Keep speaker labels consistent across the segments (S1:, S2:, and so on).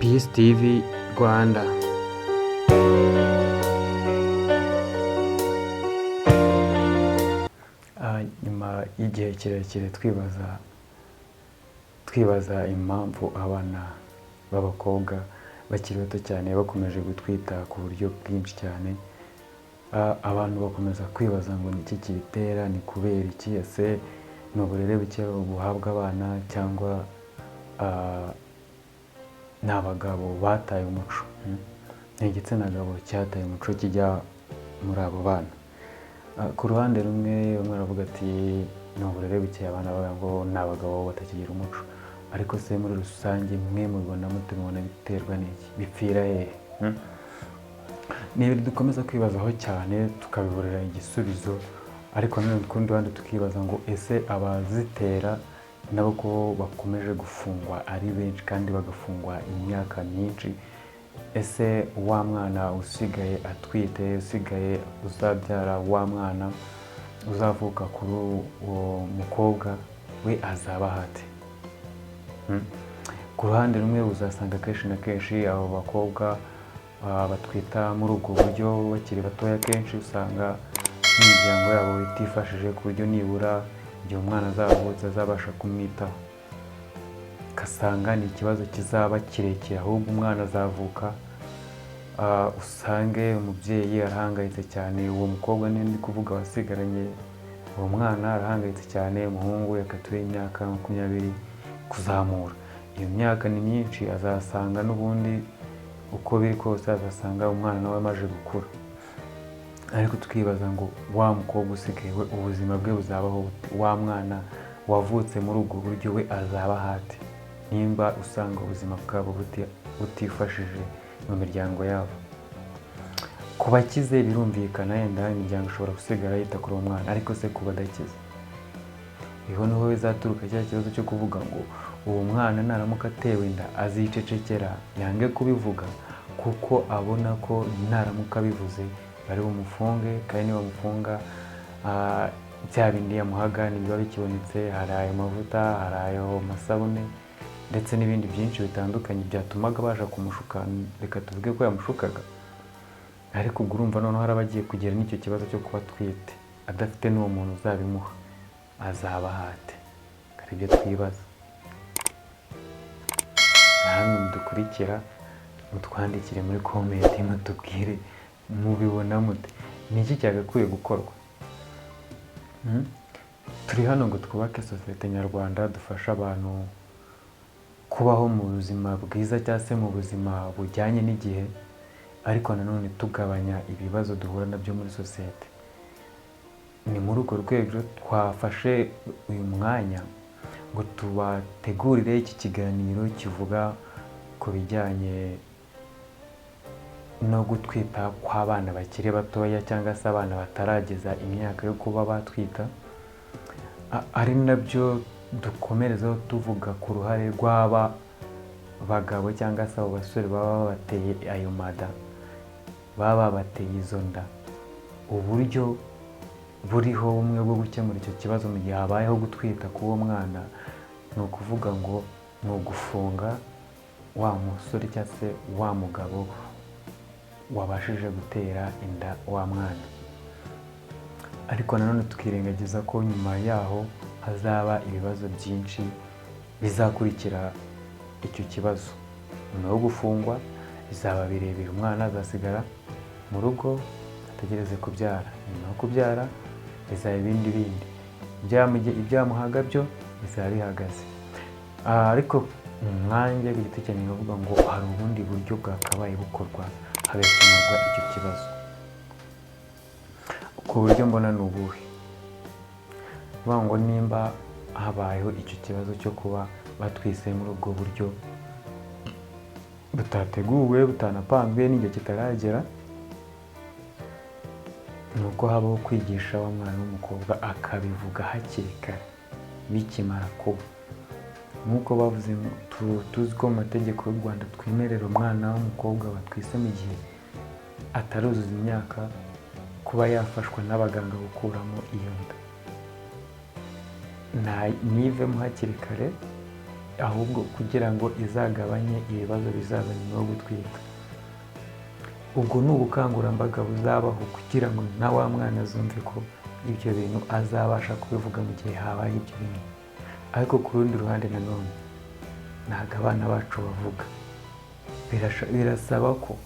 S1: Peace TV Rwanda. Nyuma y'igihe kirekire twibaza impamvu abana b'abakobwa bakiri bato cyane bakomeje gutwita ku buryo bwinshi cyane, abantu bakomeza kwibaza ngo ni iki kibitera, ni kubera iki, ese ni uburere buke buhabwa abana cyangwa ni abagabo bataye umuco, ni igitsina gabo cyataye umuco kijya muri abo bana. Ku ruhande rumwe bamwe baravuga ati ni uburere buke, abana bavuga ngo ni abagabo batakigira umuco, ariko se muri rusange mwe mubibona mute, mubona biterwa n'iki, bipfira hehe? Ni ibintu dukomeza kwibazaho cyane tukabiburira igisubizo, ariko nanone ku rundi ruhande tukibaza ngo ese abazitera nabo ko bakomeje gufungwa ari benshi kandi bagafungwa imyaka myinshi, ese wa mwana usigaye atwite, usigaye uzabyara wa mwana uzavuka kuri uwo mukobwa we azaba hate? Ku ruhande rumwe uzasanga kenshi na kenshi abo bakobwa batwita muri ubwo buryo bakiri batoya, kenshi usanga imiryango yabo itifashije ku buryo nibura igihe umwana azavutse azabasha kumwitaho, ugasanga ni ikibazo kizaba kirekire, ahubwo umwana azavuka usange umubyeyi arahangayitse cyane, uwo mukobwa niyo ndi kuvuga wasigaranye uwo mwana arahangayitse cyane, umuhungu yakatiwe imyaka 20 kuzamura, iyo myaka ni myinshi, azasanga n'ubundi uko biri kose azasanga umwana nawe amaze gukura. Ariko tukibaza ngo wa mukobwa usigaye we ubuzima bwe buzabaho bute, wa mwana wavutse muri ubwo buryo we azaba hate, nimba usanga ubuzima bwabo butifashije mu miryango yabo. Ku bakize birumvikana, yenda imiryango ishobora gusigara yita kuri uwo mwana, ariko se ku badakize, iho niho bizaturuka cya kibazo cyo kuvuga ngo uwo mwana naramuka atewe inda azicecekera yange kubivuga, kuko abona ko naramuka bivuze bari bumufunge, kandi nibamufunga bya bindi yamuhaga ntibiba bikibonetse, hari ayo mavuta, hari ayo masabune ndetse n'ibindi byinshi bitandukanye byatumaga abasha kumushuka, reka tuvuge ko yamushukaga. Ariko ubwo urumva noneho hari abagiye kugira n'icyo kibazo cyo kuba atwite adafite n'uwo muntu uzabimuha, azaba hate? Hari ibyo twibaza. Namwe mudukurikira mutwandikire muri comment mutubwire mubibona mute, ni iki cyagakwiye gukorwa? Turi hano ngo twubake sosiyete nyarwanda, dufasha abantu kubaho mu buzima bwiza cyangwa se mu buzima bujyanye n'igihe, ariko nanone tugabanya ibibazo duhura nabyo muri sosiyete. Ni muri urwo rwego twafashe uyu mwanya ngo tubategurire iki kiganiro kivuga ku bijyanye no gutwita kw'abana bakiri batoya cyangwa se abana batarageza imyaka yo kuba batwita, ari nabyo dukomerezaho tuvuga ku ruhare rw'aba bagabo cyangwa se abo basore baba bateye ayo mada, baba bateye izo nda, uburyo buriho bumwe bwo gukemura icyo kibazo mu gihe habayeho gutwita k'uwo mwana, ni ukuvuga ngo ni ugufunga wa musore cyangwa se wa mugabo wabashije gutera inda wa mwana. Ariko nanone tukirengagiza ko nyuma yaho hazaba ibibazo byinshi bizakurikira icyo kibazo. Nyuma yo gufungwa bizaba birebera, umwana azasigara mu rugo ategereze kubyara, nyuma yo kubyara bizaba ibindi ibyamuhaga byo bizaba bihagaze. Ariko mwanjye ku giti cyanjye ngavuga ngo hari ubundi buryo bwakabaye bukorwa hagakemurwa icyo kibazo. Ku buryo mbona ni ubuhe? Vuga ngo nimba habayeho icyo kibazo cyo kuba batwise muri ubwo buryo butateguwe, butanapanzwe, n'igihe kitaragera, ni uko habaho kwigisha wa mwana w'umukobwa akabivuga hakiri kare bikimara kuba. Nk'uko bavuze, tuzi ko mu mategeko y'u Rwanda twemerera umwana w'umukobwa batwise mu gihe ataruzuza imyaka kuba yafashwa n'abaganga gukuramo iyo nda. Nivemo hakiri kare, ahubwo kugira ngo izagabanye ibibazo bizaza nyuma yo gutwita. Ubwo ni ubukangurambaga buzabaho kugira ngo na wa mwana azumve ko ibyo bintu azabasha kubivuga mu gihe habaye ibyo bintu. Ariko ku rundi ruhande nanone ntabwo abana bacu bavuga. Birasaba ko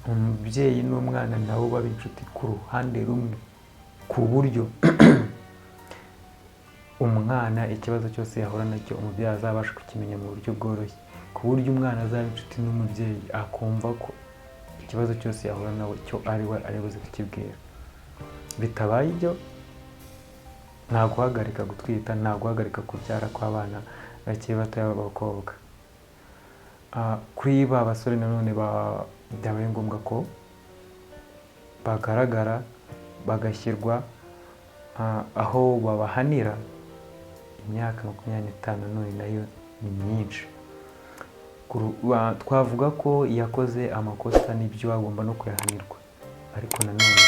S1: umubyeyi n'umwana nabo baba inshuti ku ruhande rumwe, ku buryo umwana ikibazo cyose yahura nacyo umubyeyi azabasha kukimenya mu buryo bworoshye, ku buryo umwana azaba inshuti n'umubyeyi akumva ko ikibazo cyose yahura nawe cyo ari we ari buze kukibwira. Bitabaye ibyo nta guhagarika gutwita, nta guhagarika kubyara kw'abana bakiri batoya b'abakobwa. Kuri ba basore nanone byabaye ngombwa ko bagaragara bagashyirwa aho babahanira, imyaka 25 none nayo ni myinshi. Twavuga ko yakoze amakosa n'ibyo agomba no kuyahanirwa, ariko nanone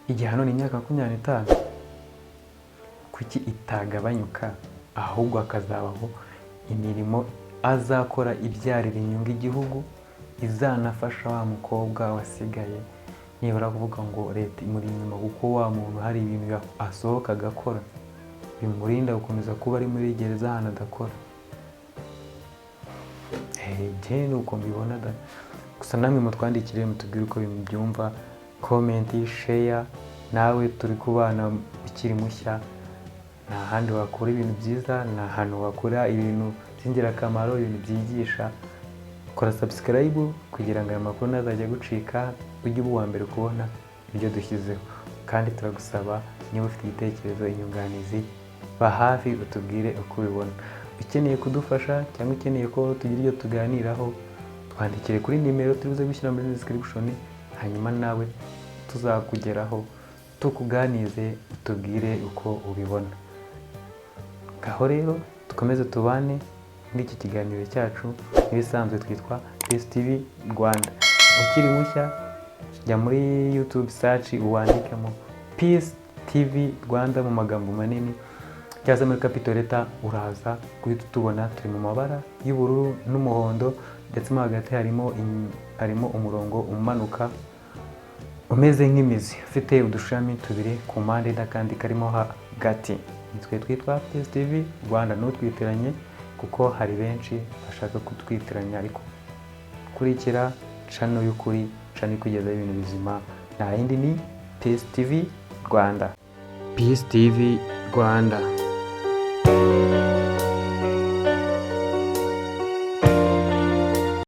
S1: igihano ni imyaka 25, kuki itagabanyuka ahubwo akazabaho imirimo azakora ibyarira inyungu igihugu, izanafasha wa mukobwa wasigaye, nibura kuvuga ngo leta imuri inyuma kuko wa muntu hari ibintu asohoka agakora bimurinda gukomeza kuba ari muri gereza ahantu adakora. Njye nuko mbibona da. Gusa namwe mutwandikire mutubwire uko byumva, comment, share. Nawe turi kubana ukiri mushya, nta handi wakura ibintu byiza, nta hantu wakura ibintu by'ingirakamaro, ibintu byigisha. Kora subscribe kugira ngo aya makuru ntazajya gucika, ujye uba uwa mbere kubona ibyo dushyizeho. Kandi turagusaba niba ufite igitekerezo, inyunganizi, ba hafi utubwire uko ubibona. Ukeneye kudufasha cyangwa ukeneye ko tugira ibyo tuganiraho, twandikire kuri nimero tubuze gushyira muri description, hanyuma nawe tuzakugeraho tukuganize, utubwire uko ubibona. Ngaho rero dukomeze tubane muri iki kiganiro cyacu. N'ibisanzwe twitwa Peace TV Rwanda. Ukiri mushya jya muri YouTube search uwandikemo Peace TV Rwanda mu magambo manini, cyangwa muri capital letter, uraza guhita tubona. Turi mu mabara y'ubururu n'umuhondo, ndetse mo hagati harimo umurongo umanuka umeze nk'imizi, ufite udushami tubiri ku mpande n'akandi karimo hagati. Nitwe twitwa Peace TV Rwanda. Ntutwitiranye kuko hari benshi bashaka kutwitiranya, ariko kurikira channel y'ukuri, channel ikugezaho ibintu bizima, nta yindi ni Peace TV Rwanda. Peace TV Rwanda.